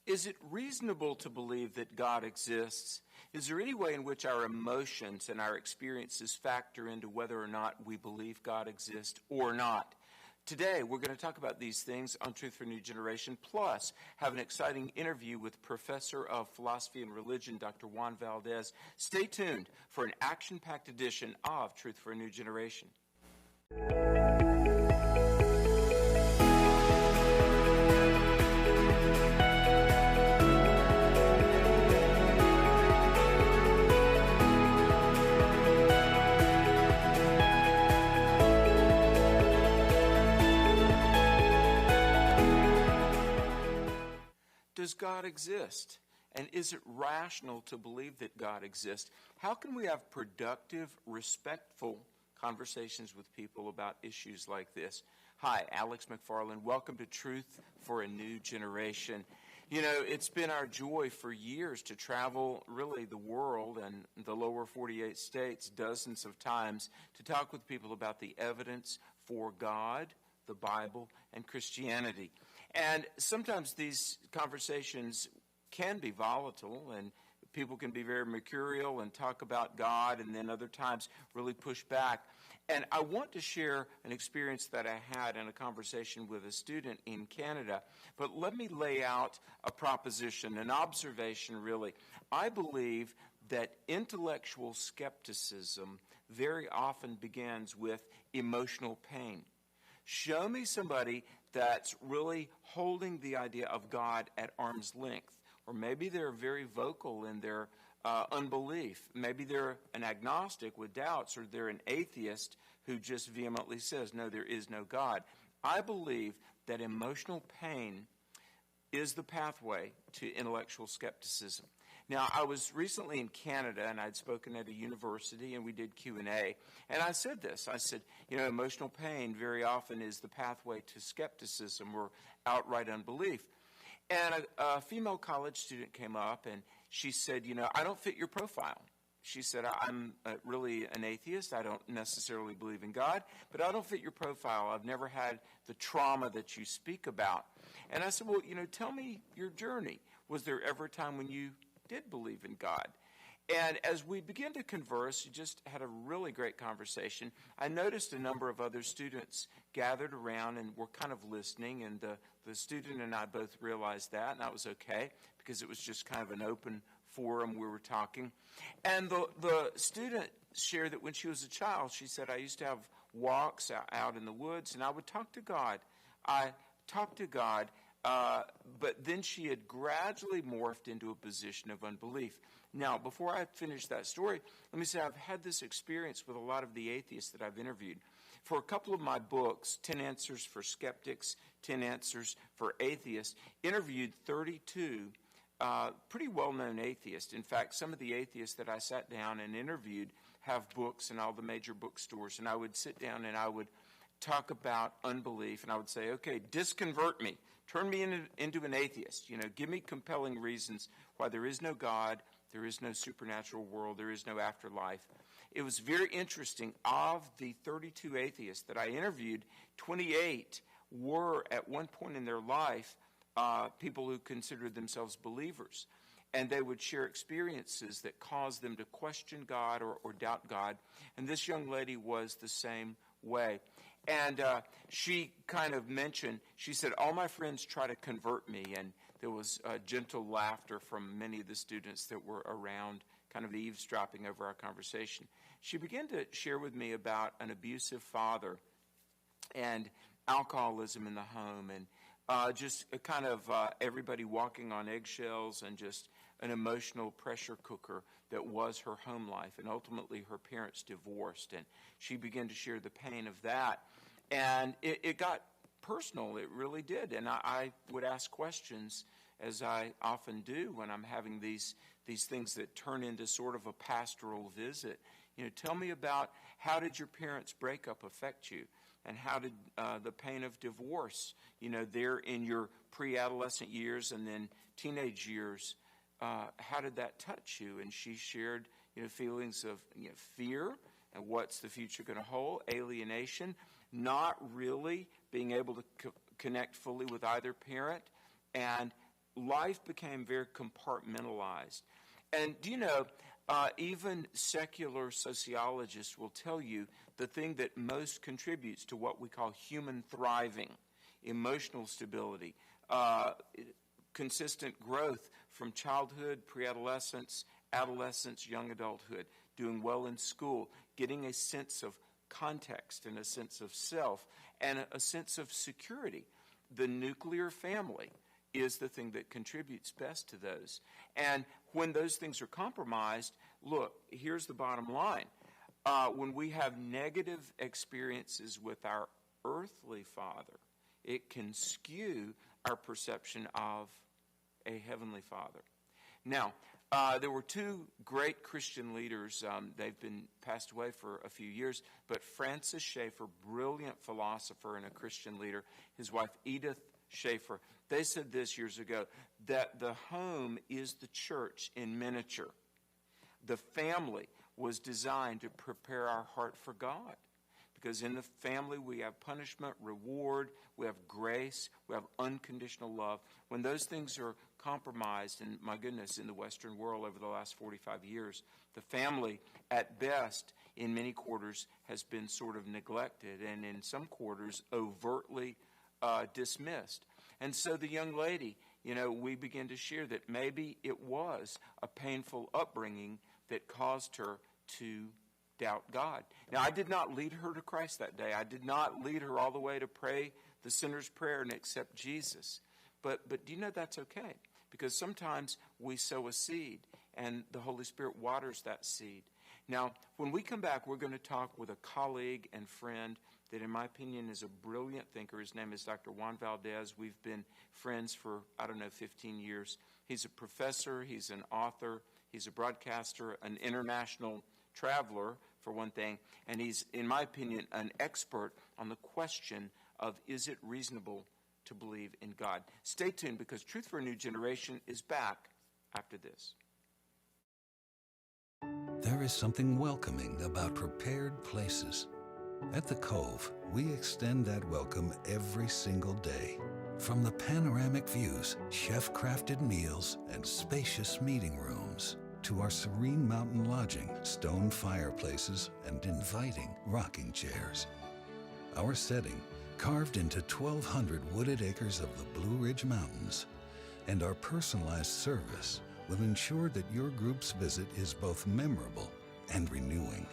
Is it reasonable to believe that God exists? Is there any way in which our emotions and our experiences factor into whether or not we believe God exists or not? Today, we're going to talk about these things on Truth for a New Generation, plus have an exciting interview with Professor of Philosophy and Religion, Dr. Juan Valdes. Stay tuned for an action-packed edition of Truth for a New Generation. Does God exist? And is it rational to believe that God exists? How can we have productive, respectful conversations with people about issues like this? Hi, Alex McFarland. Welcome to Truth for a New Generation. You know, it's been our joy for years to travel really the world and the lower 48 states dozens of times to talk with people about the evidence for God, the Bible, and Christianity. And sometimes these conversations can be volatile, and people can be very mercurial and talk about God, and then other times really push back. And I want to share an experience that I had in a conversation with a student in Canada. But let me lay out a proposition, an observation really. I believe that intellectual skepticism very often begins with emotional pain. Show me somebody that's really holding the idea of God at arm's length. Or maybe they're very vocal in their unbelief. Maybe they're an agnostic with doubts, or they're an atheist who just vehemently says, no, there is no God. I believe that emotional pain is the pathway to intellectual skepticism. Now, I was recently in Canada, and I'd spoken at a university, and we did Q&A, and I said this. I said, you know, emotional pain very often is the pathway to skepticism or outright unbelief. And a female college student came up, and she said, you know, I don't fit your profile. She said, I'm really an atheist. I don't necessarily believe in God, but I don't fit your profile. I've never had the trauma that you speak about. And I said, well, you know, tell me your journey. Was there ever a time when you did believe in God? And as we began to converse, we just had a really great conversation. I noticed a number of other students gathered around and were kind of listening, and the student and I both realized that, and that was okay because it was just kind of an open forum. We were talking. And the student shared that when she was a child, she said, I used to have walks out in the woods, and I would talk to God. I talked to God, but then she had gradually morphed into a position of unbelief. Now, before I finish that story, let me say I've had this experience with a lot of the atheists that I've interviewed. For a couple of my books, 10 Answers for Skeptics, 10 Answers for Atheists, interviewed 32 pretty well-known atheists. In fact, some of the atheists that I sat down and interviewed have books in all the major bookstores, and I would sit down and I would talk about unbelief, and I would say, okay, disconvert me. Turn me into an atheist. You know, give me compelling reasons why there is no God, there is no supernatural world, there is no afterlife. It was very interesting. Of the 32 atheists that I interviewed, 28 were at one point in their life people who considered themselves believers. And they would share experiences that caused them to question God or doubt God. And this young lady was the same way. And she kind of mentioned, she said, all my friends try to convert me. And there was gentle laughter from many of the students that were around, kind of eavesdropping over our conversation. She began to share with me about an abusive father and alcoholism in the home, and just a kind of everybody walking on eggshells, and just an emotional pressure cooker that was her home life. And ultimately her parents divorced, and she began to share the pain of that. And it got personal, it really did. And I would ask questions, as I often do when I'm having these things that turn into sort of a pastoral visit. You know, tell me about, how did your parents' breakup affect you? And how did the pain of divorce, you know, there in your pre-adolescent years and then teenage years, how did that touch you? And she shared, you know, feelings of, you know, fear and what's the future going to hold, alienation, not really being able to connect fully with either parent, and life became very compartmentalized. And do you know, even secular sociologists will tell you the thing that most contributes to what we call human thriving, emotional stability, consistent growth from childhood, pre-adolescence, adolescence, young adulthood, doing well in school, getting a sense of context and a sense of self and a sense of security. The nuclear family is the thing that contributes best to those. And when those things are compromised, look, here's the bottom line. When we have negative experiences with our earthly father, it can skew our perception of a heavenly father. Now, there were two great Christian leaders. They've been passed away for a few years, but Francis Schaeffer, brilliant philosopher and a Christian leader, his wife Edith Schaeffer, they said this years ago, that the home is the church in miniature. The family was designed to prepare our heart for God. Because in the family we have punishment, reward, we have grace, we have unconditional love. When those things are compromised, and my goodness, in the Western world over the last 45 years, the family at best in many quarters has been sort of neglected and in some quarters overtly dismissed. And so the young lady, we begin to share that maybe it was a painful upbringing that caused her to doubt God. Now, I did not lead her to Christ that day. I did not lead her all the way to pray the sinner's prayer and accept Jesus. But do you know that's okay? Because sometimes we sow a seed and the Holy Spirit waters that seed. Now, when we come back, we're going to talk with a colleague and friend that, in my opinion, is a brilliant thinker. His name is Dr. Juan Valdes. We've been friends for, 15 years. He's a professor. He's an author. He's a broadcaster, an international traveler, for one thing, and he's, in my opinion, an expert on the question of is it reasonable to believe in God. Stay tuned, because Truth for a New Generation is back after this. There is something welcoming about prepared places. At the Cove, we extend that welcome every single day. From the panoramic views, chef-crafted meals, and spacious meeting rooms, to our serene mountain lodging, stone fireplaces, and inviting rocking chairs. Our setting, carved into 1,200 wooded acres of the Blue Ridge Mountains, and our personalized service will ensure that your group's visit is both memorable and renewing.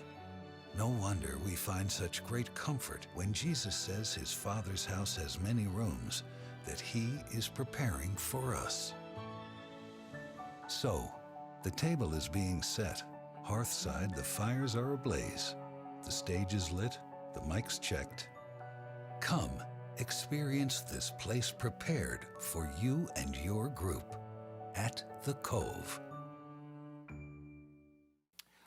No wonder we find such great comfort when Jesus says his Father's house has many rooms that he is preparing for us. So, the table is being set. Hearthside, the fires are ablaze. The stage is lit, the mics checked. Come, experience this place prepared for you and your group at the Cove.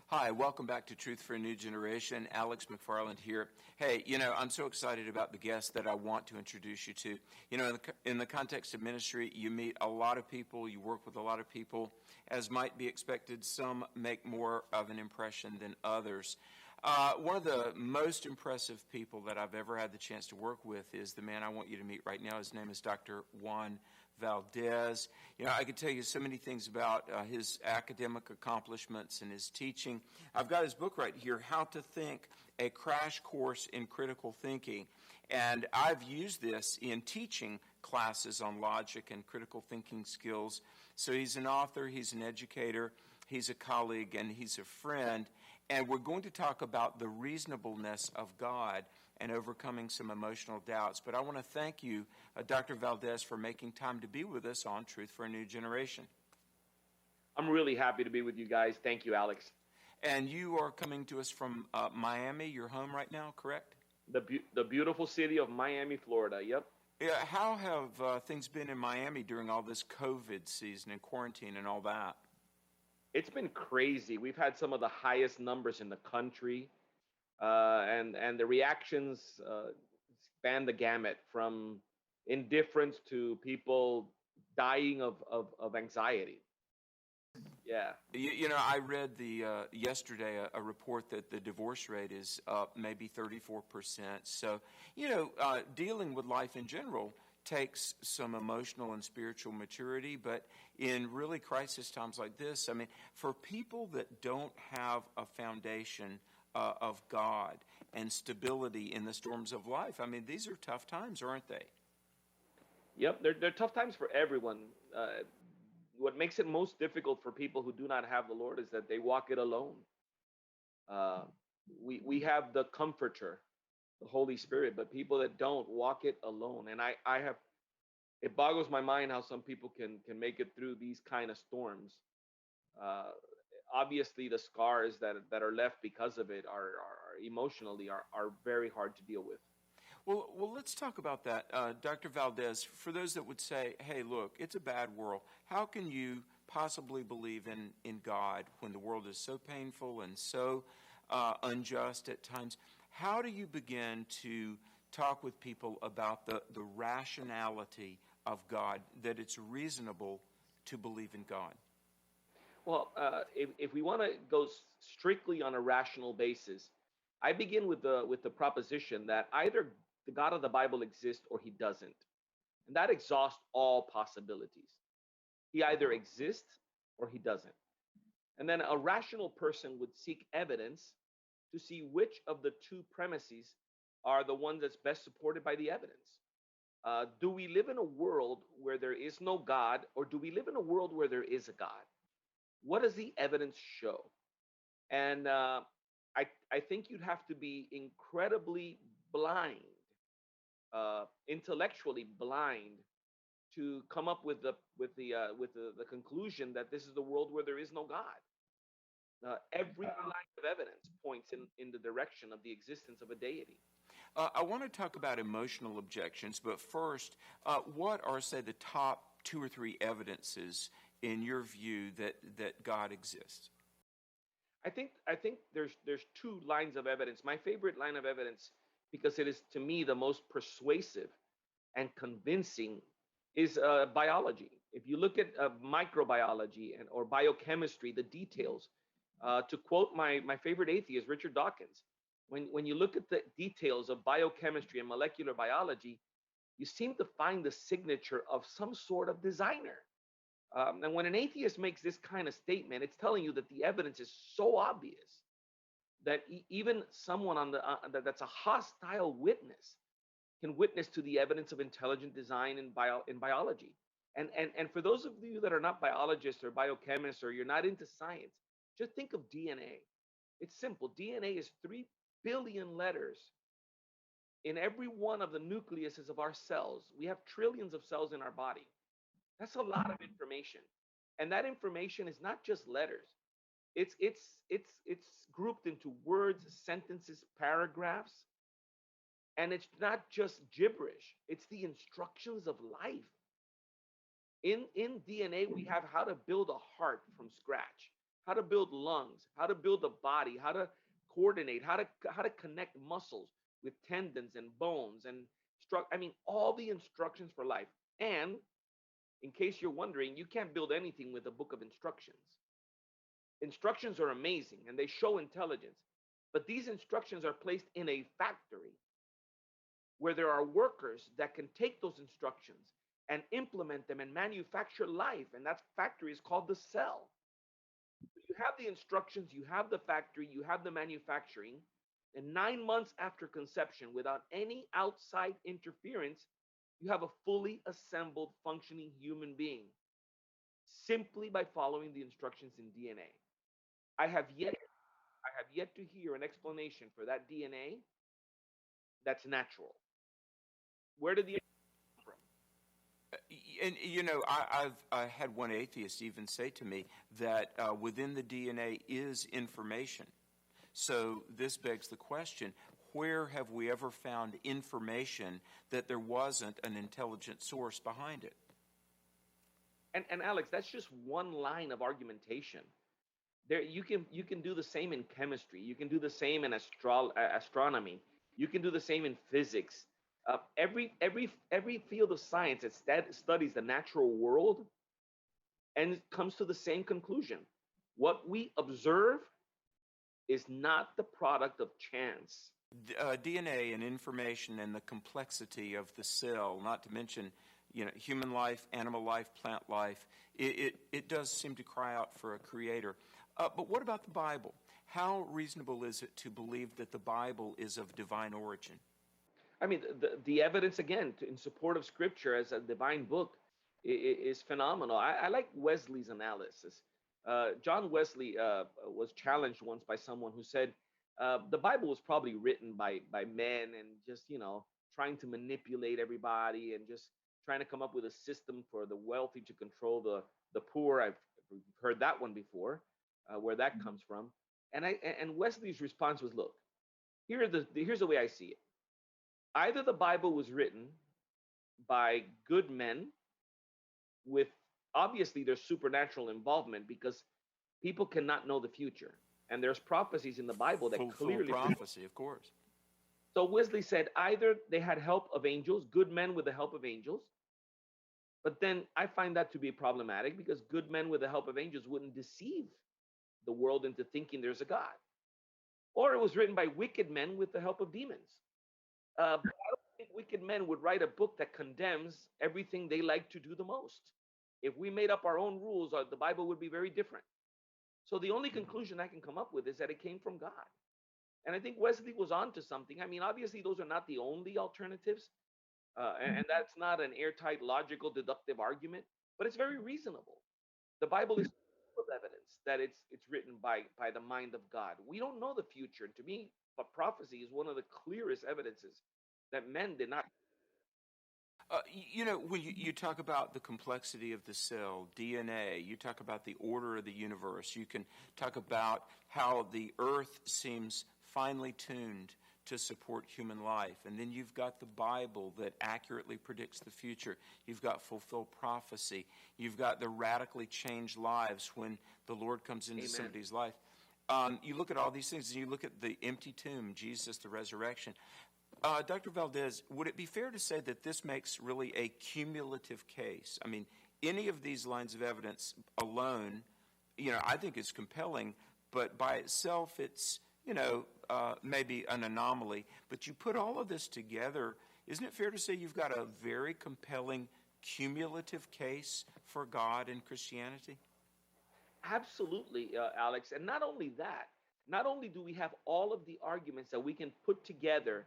Hi, welcome back to Truth for a New Generation. Alex McFarland here. Hey, I'm so excited about the guest that I want to introduce you to. In the context of ministry, you meet a lot of people, you work with a lot of people. As might be expected, some make more of an impression than others. One of the most impressive people that I've ever had the chance to work with is the man I want you to meet right now. His name is Dr. Juan Valdes. I could tell you so many things about his academic accomplishments and his teaching. I've got his book right here, How to Think, a Crash Course in Critical Thinking. And I've used this in teaching classes on logic and critical thinking skills. So he's an author, he's an educator, he's a colleague, and he's a friend. And we're going to talk about the reasonableness of God and overcoming some emotional doubts. But I want to thank you, Dr. Valdes, for making time to be with us on Truth for a New Generation. I'm really happy to be with you guys. Thank you, Alex. And you are coming to us from Miami, your home right now, correct? The beautiful city of Miami, Florida, yep. Yeah, how have things been in Miami during all this COVID season and quarantine and all that? It's been crazy. We've had some of the highest numbers in the country, and the reactions span the gamut, from indifference to people dying of anxiety. Yeah. I read yesterday a report that the divorce rate is up maybe 34%. So, dealing with life in general takes some emotional and spiritual maturity, but in really crisis times like this, I mean, for people that don't have a foundation of God and stability in the storms of life, I mean, these are tough times, aren't they? Yep, they're tough times for everyone. What makes it most difficult for people who do not have the Lord is that they walk it alone. Uh, we have the Comforter, the Holy Spirit, but people that don't walk it alone. And I have, it boggles my mind how some people can make it through these kind of storms. Uh, Obviously, the scars that are left because of it are emotionally are very hard to deal with. Well, let's talk about that. Dr. Valdez, for those that would say, hey, look, it's a bad world, how can you possibly believe in God when the world is so painful and so unjust at times? How do you begin to talk with people about the rationality of God, that it's reasonable to believe in God? Well, if we want to go strictly on a rational basis, I begin with the proposition that either the God of the Bible exists or he doesn't. And that exhausts all possibilities. He either exists or he doesn't. And then a rational person would seek evidence to see which of the two premises are the ones that's best supported by the evidence. Do we live in a world where there is no God, or do we live in a world where there is a God? What does the evidence show? And I think you'd have to be incredibly blind, intellectually blind, to come up with the conclusion that this is the world where there is no God. Every line of evidence points in the direction of the existence of a deity. I want to talk about emotional objections, but first, what are, say, the top two or three evidences in your view that God exists? I think there's two lines of evidence. My favorite line of evidence, because it is to me the most persuasive and convincing, is biology. If you look at microbiology or biochemistry, the details, to quote my favorite atheist, Richard Dawkins, when you look at the details of biochemistry and molecular biology, you seem to find the signature of some sort of designer. And when an atheist makes this kind of statement, it's telling you that the evidence is so obvious that even someone that's a hostile witness can witness to the evidence of intelligent design in biology. And for those of you that are not biologists or biochemists, or you're not into science, just think of DNA. It's simple. DNA is 3 billion letters in every one of the nucleuses of our cells. We have trillions of cells in our body. That's a lot of information. And that information is not just letters. It's grouped into words, sentences, paragraphs. And it's not just gibberish. It's the instructions of life. In DNA, we have how to build a heart from scratch, how to build lungs, how to build a body, how to coordinate, how to connect muscles with tendons and bones and all the instructions for life. And in case you're wondering, you can't build anything with a book of instructions. Instructions are amazing and they show intelligence, but these instructions are placed in a factory where there are workers that can take those instructions and implement them and manufacture life. And that factory is called the cell. You have the instructions, you have the factory, you have the manufacturing, and 9 months after conception, without any outside interference, you have a fully assembled, functioning human being, simply by following the instructions in DNA. I have yet to hear an explanation for that DNA that's natural. Where did the come from? And I've had one atheist even say to me that within the DNA is information. So this begs the question: where have we ever found information that there wasn't an intelligent source behind it? And Alex, that's just one line of argumentation. There, you can do the same in chemistry. You can do the same in astronomy. You can do the same in physics. Every field of science that studies the natural world and comes to the same conclusion. What we observe is not the product of chance. DNA and information and the complexity of the cell, not to mention, human life, animal life, plant life, it does seem to cry out for a creator. But what about the Bible? How reasonable is it to believe that the Bible is of divine origin? I mean, the evidence, again, in support of Scripture as a divine book is phenomenal. I like Wesley's analysis. John Wesley was challenged once by someone who said the Bible was probably written by men and just, trying to manipulate everybody and just trying to come up with a system for the wealthy to control the poor. I've heard that one before, where that comes from. And Wesley's response was, look, here's the way I see it. Either the Bible was written by good men with, obviously there's supernatural involvement because people cannot know the future. And there's prophecies in the Bible that clearly full prophecy, of course. So Wesley said either they had help of angels, good men with the help of angels, but then I find that to be problematic because good men with the help of angels wouldn't deceive the world into thinking there's a God. Or it was written by wicked men with the help of demons. But I don't think wicked men would write a book that condemns everything they like to do the most. If we made up our own rules, the Bible would be very different. So the only conclusion I can come up with is that it came from God. And I think Wesley was onto something. I mean, obviously, those are not the only alternatives. And that's not an airtight, logical, deductive argument, but it's very reasonable. The Bible is full of evidence that it's written by the mind of God. We don't know the future. And to me, but prophecy is one of the clearest evidences that men did not. When you talk about the complexity of the cell, DNA, you talk about the order of the universe, you can talk about how the earth seems finely tuned to support human life. And then you've got the Bible that accurately predicts the future. You've got fulfilled prophecy. You've got the radically changed lives when the Lord comes into Amen. Somebody's life. You look at all these things, and you look at the empty tomb, Jesus, the resurrection. Dr. Valdes, would it be fair to say that this makes really a cumulative case? I mean, any of these lines of evidence alone, I think is compelling, but by itself it's, maybe an anomaly. But you put all of this together, isn't it fair to say you've got a very compelling cumulative case for God and Christianity? Absolutely, Alex. And not only that, not only do we have all of the arguments that we can put together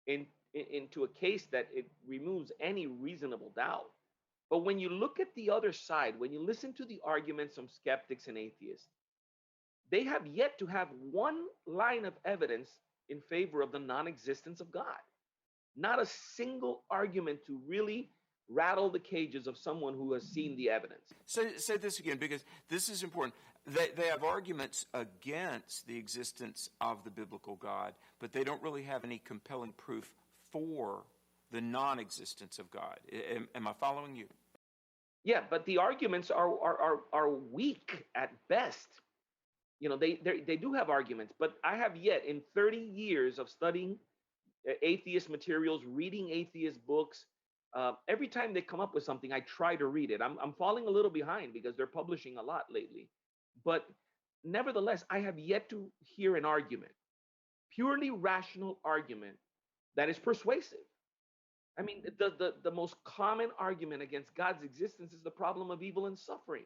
into a case that it removes any reasonable doubt, but when you look at the other side, when you listen to the arguments from skeptics and atheists, they have yet to have one line of evidence in favor of the non-existence of God. Not a single argument to really rattle the cages of someone who has seen the evidence. Say this again, because this is important. They have arguments against the existence of the biblical God, but they don't really have any compelling proof for the non-existence of God. Am I following you? Yeah, but the arguments are weak at best. They do have arguments, but I have yet, in 30 years of studying atheist materials, reading atheist books, every time they come up with something, I try to read it. I'm falling a little behind because they're publishing a lot lately. But nevertheless, I have yet to hear an argument, purely rational argument, that is persuasive. I mean, the most common argument against God's existence is the problem of evil and suffering.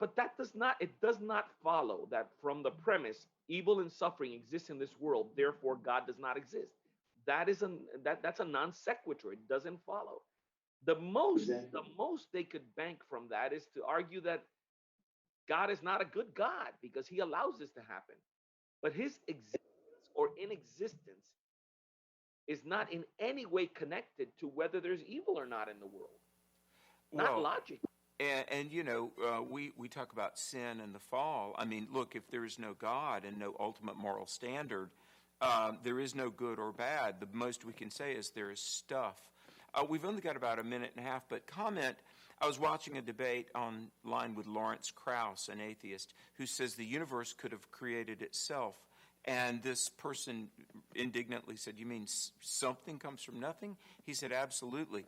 But that does not follow that from the premise evil and suffering exist in this world, therefore God does not exist. That's a non sequitur. It doesn't follow. The most they could bank from that is to argue that God is not a good God because he allows this to happen. But his existence or inexistence is not in any way connected to whether there's evil or not in the world. Not logic. And we talk about sin and the fall. I mean, look, if there is no God and no ultimate moral standard, there is no good or bad. The most we can say is there is stuff. We've only got about a minute and a half, but comment. I was watching a debate online with Lawrence Krauss, an atheist, who says the universe could have created itself. And this person indignantly said, "You mean something comes from nothing?" He said, "Absolutely."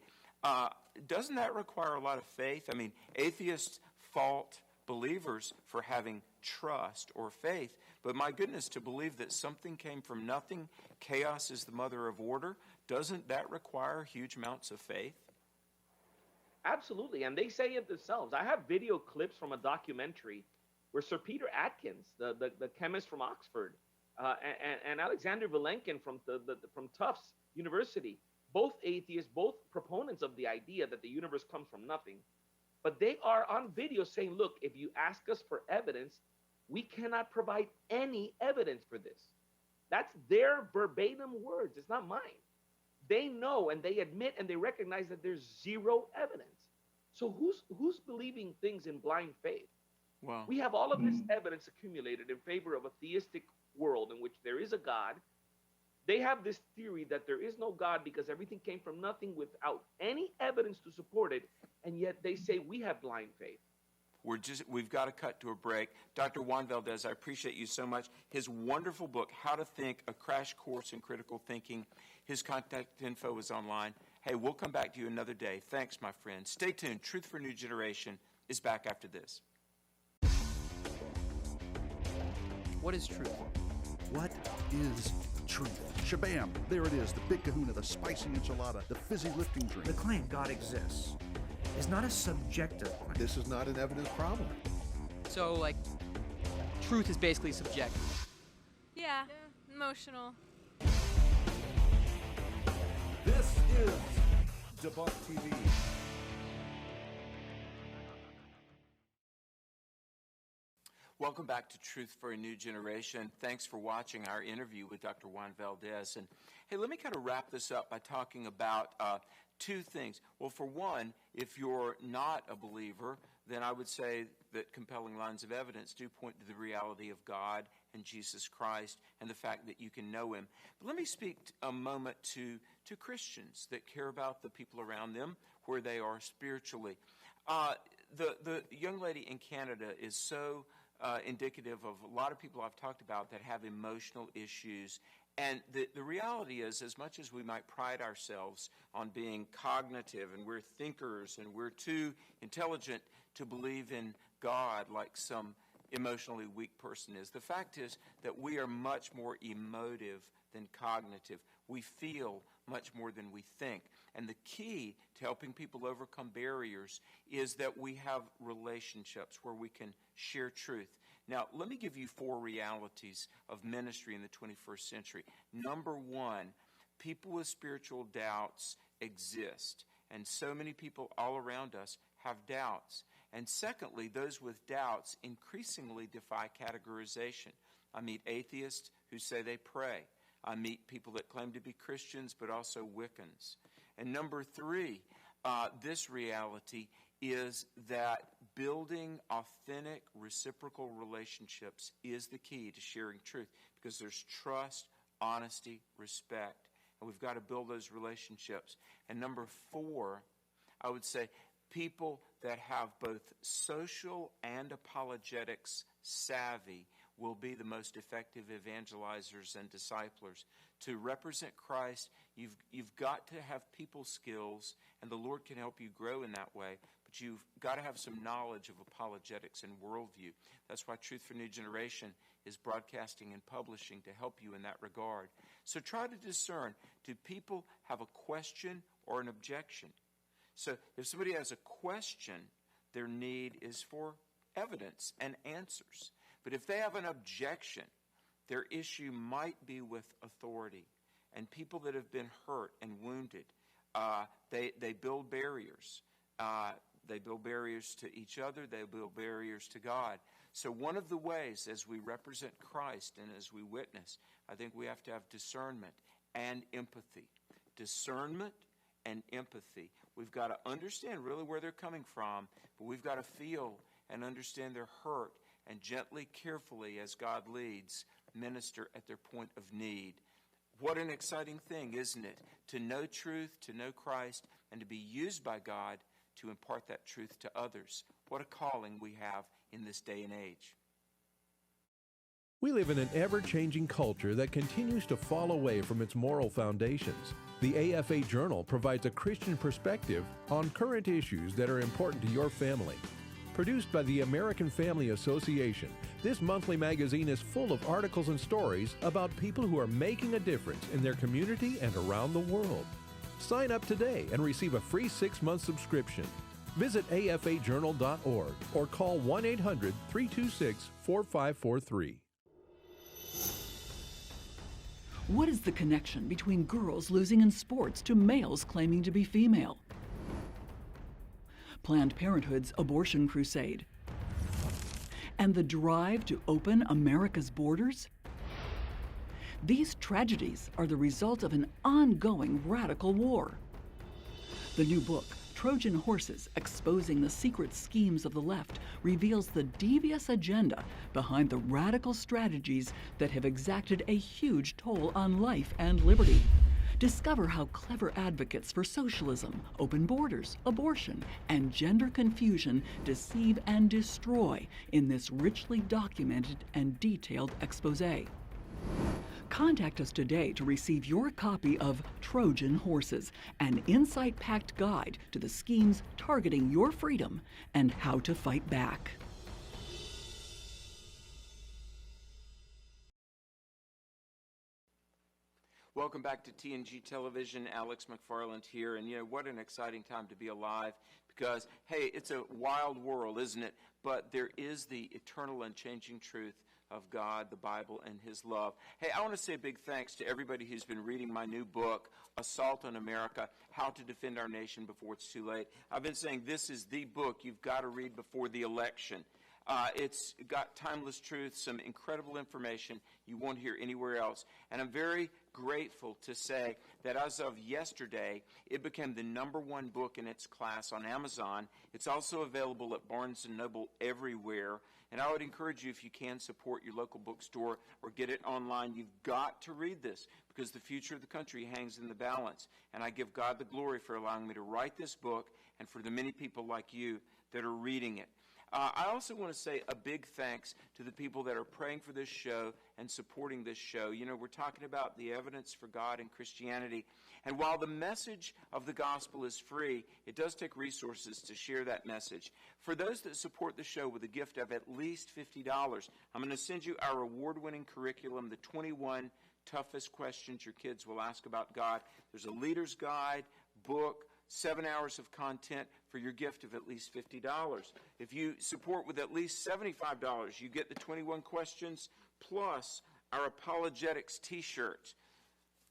Doesn't that require a lot of faith? I mean, atheists fault believers for having trust or faith. But my goodness, to believe that something came from nothing, chaos is the mother of order, doesn't that require huge amounts of faith? Absolutely, and they say it themselves. I have video clips from a documentary where Sir Peter Atkins, the chemist from Oxford, and Alexander Vilenkin from Tufts University, both atheists, both proponents of the idea that the universe comes from nothing, but they are on video saying, look, if you ask us for evidence, we cannot provide any evidence for this. That's their verbatim words. It's not mine. They know and they admit and they recognize that there's zero evidence. So who's believing things in blind faith? Wow. We have all of this evidence accumulated in favor of a theistic world in which there is a God. They have this theory that there is no God because everything came from nothing without any evidence to support it, and yet they say we have blind faith. We've got to cut to a break. Dr. Juan Valdes, I appreciate you so much. His wonderful book, How to Think, A Crash Course in Critical Thinking, his contact info is online. Hey, we'll come back to you another day. Thanks, my friend. Stay tuned. Truth for a New Generation is back after this. What is truth? What is truth? Shabam! There it is, the big kahuna, the spicy enchilada, the fizzy lifting drink. The claim God exists is not a subjective claim. This is not an evidence problem. So, like, truth is basically subjective. Yeah, emotional. This is Debunk TV. Welcome back to Truth for a New Generation. Thanks for watching our interview with Dr. Juan Valdes. And hey, let me kind of wrap this up by talking about two things. Well, for one, if you're not a believer, then I would say that compelling lines of evidence do point to the reality of God and Jesus Christ and the fact that you can know him. But let me speak a moment to Christians that care about the people around them, where they are spiritually. The young lady in Canada is so indicative of a lot of people I've talked about that have emotional issues. And the reality is, as much as we might pride ourselves on being cognitive and we're thinkers and we're too intelligent to believe in God like some emotionally weak person is, the fact is that we are much more emotive than cognitive. We feel much more than we think. And the key to helping people overcome barriers is that we have relationships where we can share truth. Now, let me give you 4 realities of ministry in the 21st century. Number one, people with spiritual doubts exist. And so many people all around us have doubts. And secondly, those with doubts increasingly defy categorization. I meet atheists who say they pray. I meet people that claim to be Christians, but also Wiccans. And number 3, this reality is that building authentic, reciprocal relationships is the key to sharing truth, because there's trust, honesty, respect, and we've got to build those relationships. And number 4, I would say people that have both social and apologetics savvy will be the most effective evangelizers and disciplers. To represent Christ, you've got to have people skills, and the Lord can help you grow in that way, but you've got to have some knowledge of apologetics and worldview. That's why Truth for New Generation is broadcasting and publishing to help you in that regard. So try to discern, do people have a question or an objection? So if somebody has a question, their need is for evidence and answers. But if they have an objection, their issue might be with authority. And people that have been hurt and wounded, they build barriers. They build barriers to each other. They build barriers to God. So one of the ways, as we represent Christ and as we witness, I think we have to have discernment and empathy. Discernment and empathy. We've got to understand really where they're coming from, but we've got to feel and understand their hurt, and gently, carefully, as God leads, minister at their point of need. What an exciting thing, isn't it? To know truth, to know Christ, and to be used by God to impart that truth to others. What a calling we have in this day and age. We live in an ever-changing culture that continues to fall away from its moral foundations. The AFA Journal provides a Christian perspective on current issues that are important to your family. Produced by the American Family Association, this monthly magazine is full of articles and stories about people who are making a difference in their community and around the world. Sign up today and receive a free 6-month subscription. Visit afajournal.org or call 1-800-326-4543. What is the connection between girls losing in sports to males claiming to be female? Planned Parenthood's abortion crusade, and the drive to open America's borders? These tragedies are the result of an ongoing radical war. The new book, Trojan Horses, Exposing the Secret Schemes of the Left, reveals the devious agenda behind the radical strategies that have exacted a huge toll on life and liberty. Discover how clever advocates for socialism, open borders, abortion, and gender confusion deceive and destroy in this richly documented and detailed exposé. Contact us today to receive your copy of Trojan Horses, an insight-packed guide to the schemes targeting your freedom and how to fight back. Welcome back to TNG Television. Alex McFarland here. And, what an exciting time to be alive because, hey, it's a wild world, isn't it? But there is the eternal and changing truth of God, the Bible, and His love. Hey, I want to say a big thanks to everybody who's been reading my new book, Assault on America, How to Defend Our Nation Before It's Too Late. I've been saying this is the book you've got to read before the election. It's got timeless truth, some incredible information you won't hear anywhere else. And I'm very grateful to say that as of yesterday, it became the #1 book in its class on Amazon. It's also available at Barnes & Noble everywhere. And I would encourage you, if you can, support your local bookstore or get it online. You've got to read this because the future of the country hangs in the balance. And I give God the glory for allowing me to write this book and for the many people like you that are reading it. I also want to say a big thanks to the people that are praying for this show and supporting this show. We're talking about the evidence for God and Christianity. And while the message of the gospel is free, it does take resources to share that message. For those that support the show with a gift of at least $50, I'm going to send you our award-winning curriculum, the 21 toughest questions your kids will ask about God. There's a leader's guide, book, 7 hours of content for your gift of at least $50. If you support with at least $75, you get the 21 questions plus our apologetics t-shirt.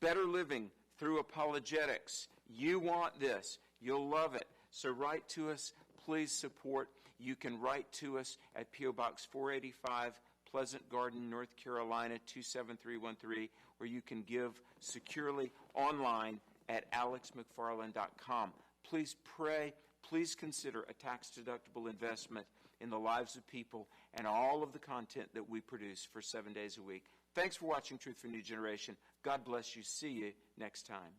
Better living through apologetics. You want this. You'll love it. So write to us. Please support. You can write to us at P.O. Box 485, Pleasant Garden, North Carolina, 27313, or you can give securely online at alexmcfarland.com. Please pray. Please consider a tax-deductible investment in the lives of people and all of the content that we produce for 7 days a week. Thanks for watching Truth for New Generation. God bless you. See you next time.